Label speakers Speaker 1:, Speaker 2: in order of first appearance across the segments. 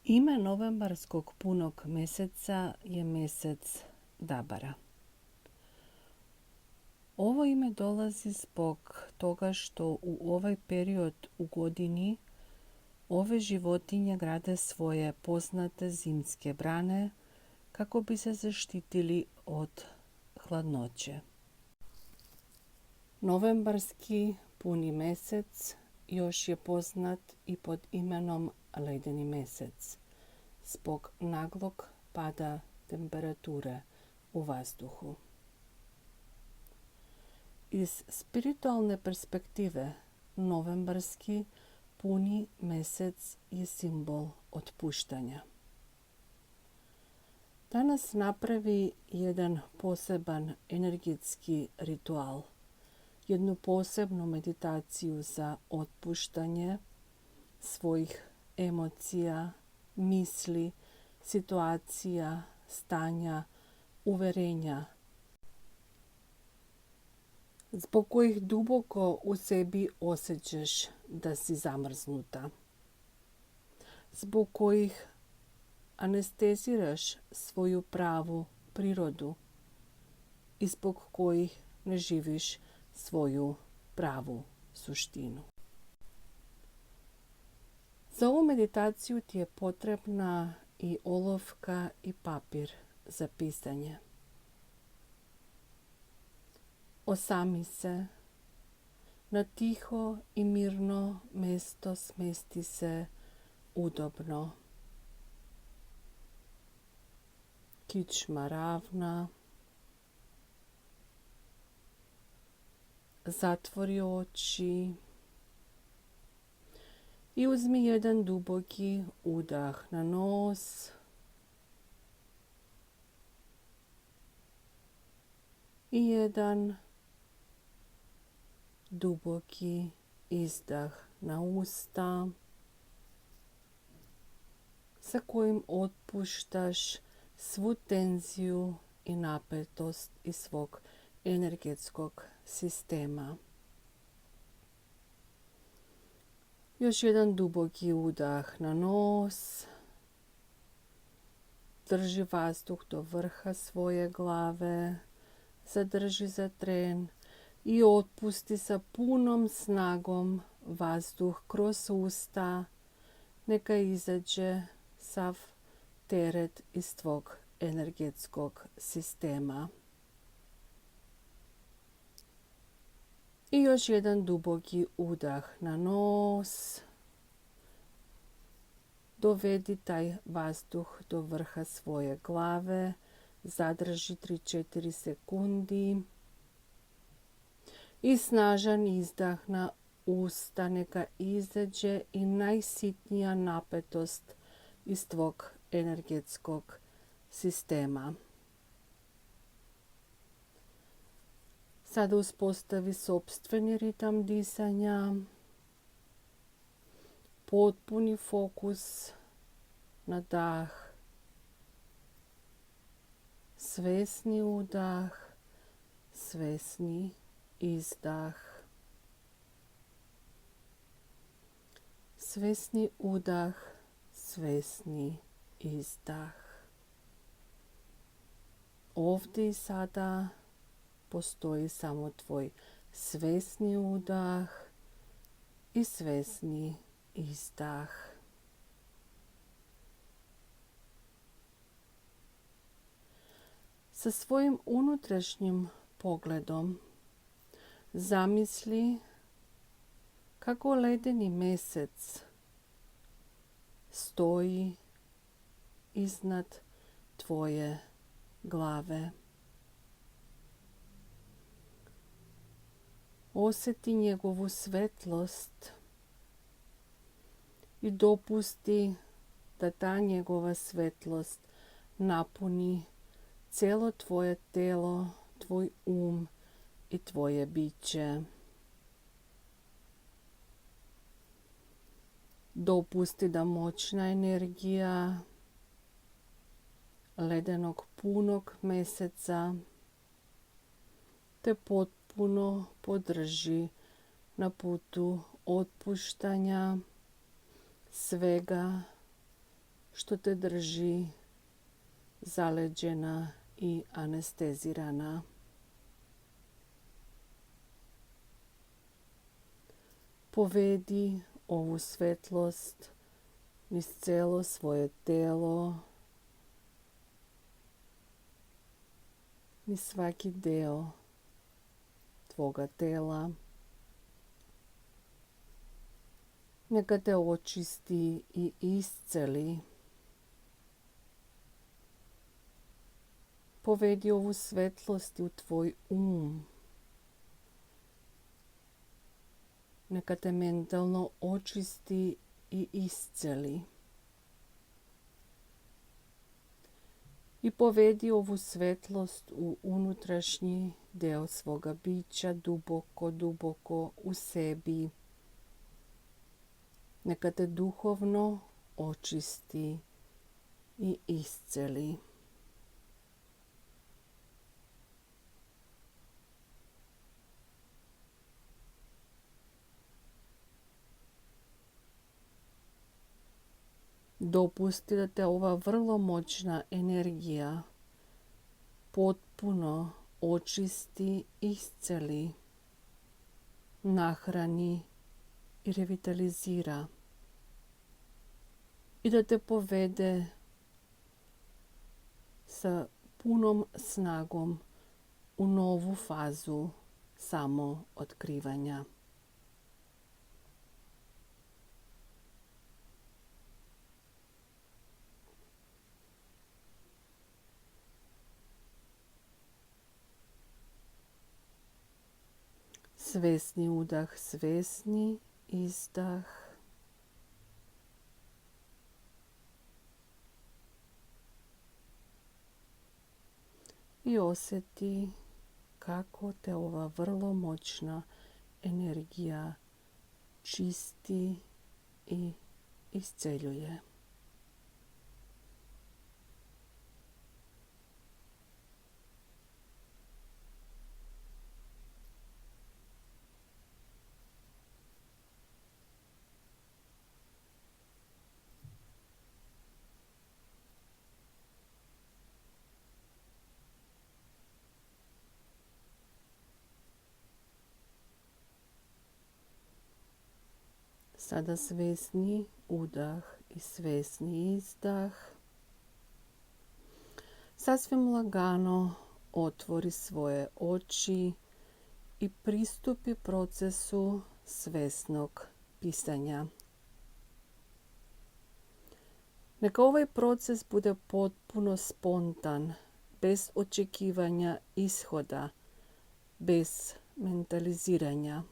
Speaker 1: Ime novembarskog punog mjeseca je mjesec Dabara. Ovo ime dolazi zbog toga što u ovaj period u godini ove životinje grade svoje poznate zimske brane kako bi se zaštitili od hladnoće. Novembarski puni mjesec još je poznat i pod imenom ledeni mjesec zbog naglog pada temperature u vazduhu. Iz spiritualne perspektive novembarski puni mjesec je simbol otpuštanja. Danas napravi jedan poseban energetski ritual, jednu posebnu meditaciju za otpuštanje svojih emocija, misli, situacija, stanja, uverenja, zbog kojih duboko u sebi osjećaš da si zamrznuta, zbog kojih anesteziraš svoju pravu prirodu i zbog kojih ne živiš svoju pravu suštinu. Za ovu meditaciju ti je potrebna i olovka i papir za pisanje. Osami se, na tiho i mirno mjesto smesti se udobno. Kičma ravna. Zatvori oči i uzmi jedan duboki udah na nos i jedan duboki izdah na usta sa kojim otpuštaš svu tenziju i napetost iz svog energetskog sistema. Još jedan duboki udah na nos. Drži vazduh do vrha svoje glave. Zadrži za tren i otpusti sa punom snagom vazduh kroz usta. Neka izađe sav teret iz tvog energetskog sistema. I još jedan duboki udah na nos. Dovedi taj vazduh do vrha svoje glave. Zadrži 3-4 sekundi. I snažan izdah na usta. Neka izađe i najsitnija napetost iz tvog energetskog sistema. Sada uspostavi sopstveni ritam disanja. Potpuni fokus na dah. Svesni udah, svesni izdah. Svesni udah, svesni izdah. Ovdje i sada postoji samo tvoj svesni udah i svesni izdah. Sa svojim unutrašnjim pogledom zamisli kako ledeni mjesec stoji iznad tvoje glave. Osjeti njegovu svetlost i dopusti da ta njegova svetlost napuni cijelo tvoje telo, tvoj i tvoje biće. Dopusti da moćna energija ledenog punog mjeseca te potpuno podrži na putu otpuštanja svega što te drži zaleđena i anestezirana. Povedi ovu svetlost niz celo svoje telo, niz svaki deo tvoga tela. Neka te očisti i isceli. Povedi ovu svetlost u tvoj Neka te mentalno očisti i isceli. I povedi ovu svetlost u unutrašnji deo svoga bića, duboko, duboko u sebi. Neka te duhovno očisti i isceli. Dopusti da te ova vrlo moćna energija potpuno očisti, isceli, nahrani i revitalizira. I da te povede sa punom snagom u novu fazu samootkrivanja. Svesni udah, svesni izdah. I osjeti kako te ova vrlo moćna energija čisti i isceljuje. Sada svesni udah i svesni izdah. Sasvim lagano otvori svoje oči i pristupi procesu svesnog pisanja. Neka ovaj proces bude potpuno spontan, bez očekivanja ishoda, bez mentaliziranja.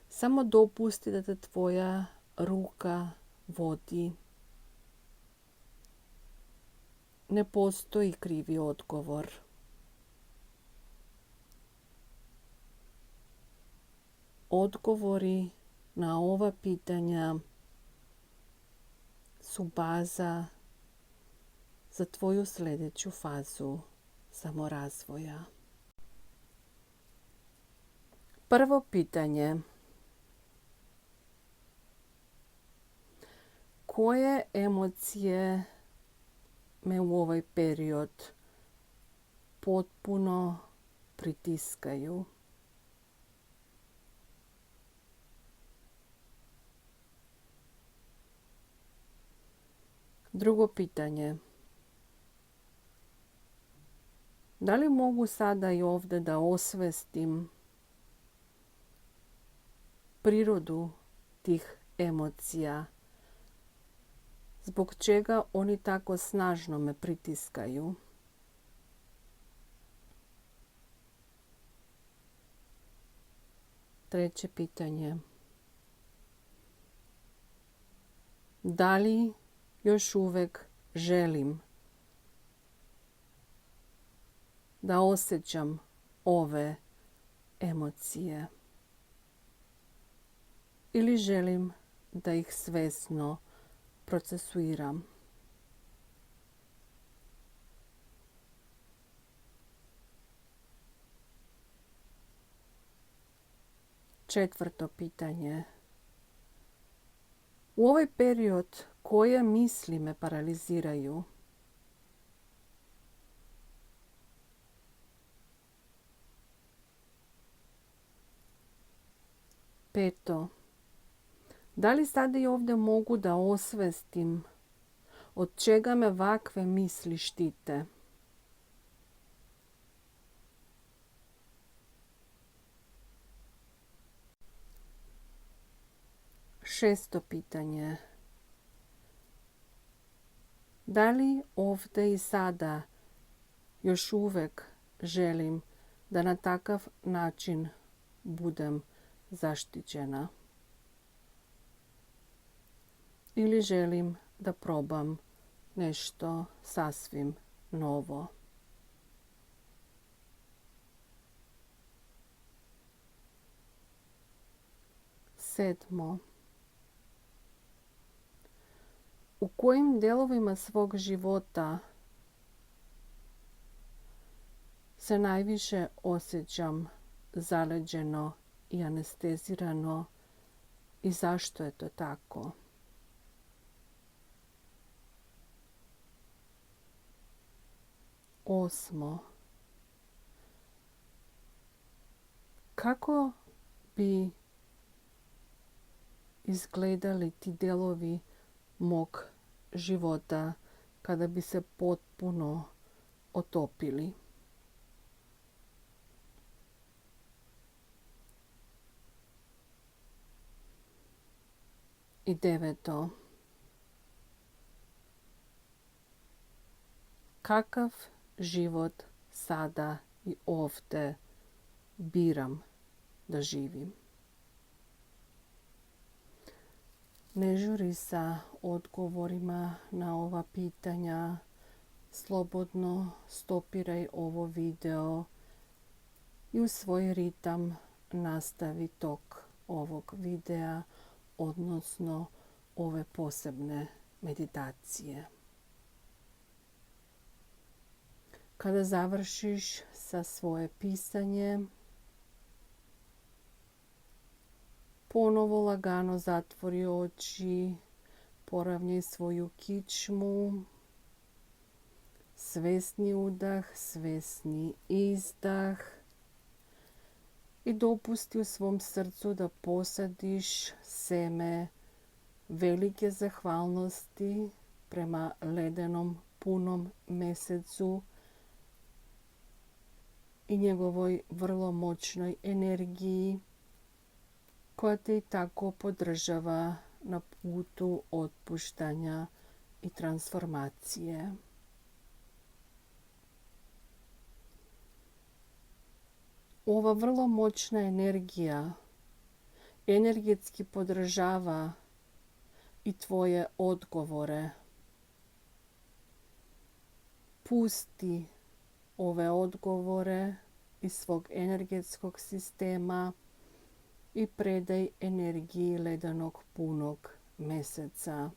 Speaker 1: Samo dopusti da te tvoja ruka vodi. Ne postoji krivi odgovor. Odgovori na ova pitanja su baza za tvoju sljedeću fazu samorazvoja. Prvo pitanje. Koje emocije me u ovaj period potpuno pritiskaju? Drugo pitanje. Da li mogu sada i ovdje da osvestim prirodu tih emocija? Zbog čega oni tako snažno me pritiskaju? Treće pitanje. Da li još uvijek želim da osjećam ove emocije? Ili želim da ih svesno procesuiram? Četvrto pitanje. U ovaj period Koje misli me paraliziraju? Peto. Da li sada i ovdje mogu da osvestim od čega me ovakve misli štite? Šesto pitanje. Da li ovdje i sada još uvek želim da na takav način budem zaštićena? Ili želim da probam nešto sasvim novo? Sedmo. U kojim delovima svog života se najviše osjećam zaleđeno i anestezirano i zašto je to tako? Osmo. Kako bi izgledali ti delovi mog života kada bi se potpuno otopili? I deveto. Kakav život sada i ovdje biram da živim? Ne žuri sa odgovorima na ova pitanja. Slobodno stopiraj ovo video i u svoj ritam nastavi tok ovog videa, odnosno ove posebne meditacije. Kada završiš sa svoje pisanje, ponovo lagano zatvori oči, poravnaj svoju kičmu, svesni udah, svesni izdah i dopusti u svom srcu da posadiš seme velike zahvalnosti prema ledenom punom mesecu i njegovoj vrlo moćnoj energiji koja te i tako podržava na putu otpuštanja i transformacije. Ova vrlo moćna energija energetski podržava i tvoje odgovore. Pusti ove odgovore iz svog energetskog sistema i predaj energiji ledenog punog meseca.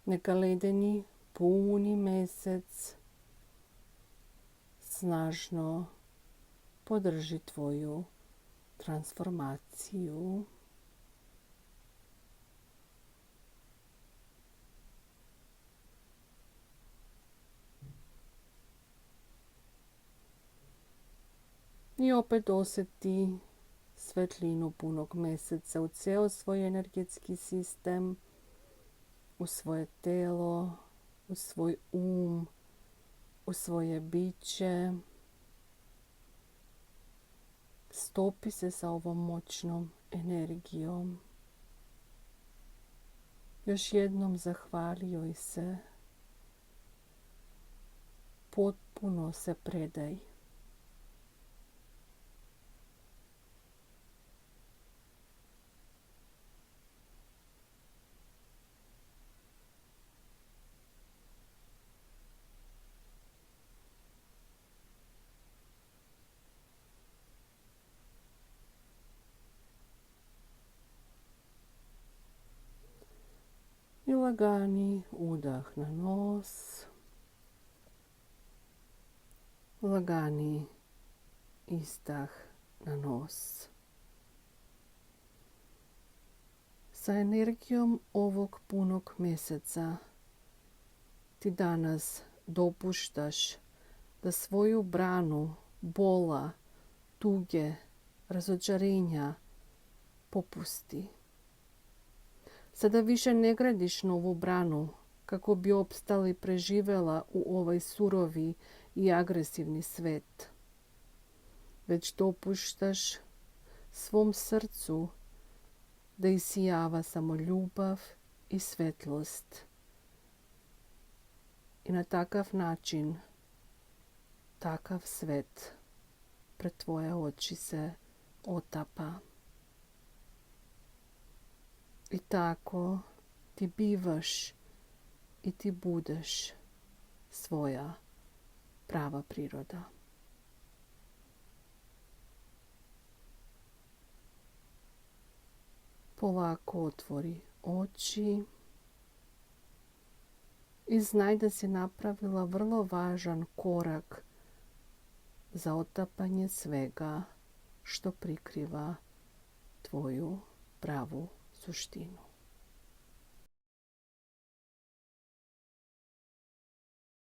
Speaker 1: Neka ledeni puni mesec snažno podrži tvoju transformaciju. I opet osjeti svetlinu punog meseca u ceo svoj energetski sistem, u svoje telo, u svoj u svoje biće. Stopi se sa ovom moćnom energijom. Još jednom zahvali joj se. Potpuno se predaj. I lagani udah na nos, lagani izdah na nos. Sa energijom ovog punog mjeseca ti danas dopuštaš da svoju branu bola, tuge, razočarenja popusti. Sada više ne gradiš novu branu kako bi opstala i preživjela u ovaj surovi i agresivni svet, već dopuštaš svom srcu da isijava samo ljubav i svetlost. I na takav način, takav svet pred tvoje oči se otapa. I tako ti bivaš i ti budeš svoja prava priroda. Polako otvori oči i znaj da si napravila vrlo važan korak za otapanje svega što prikriva tvoju pravu suštinu.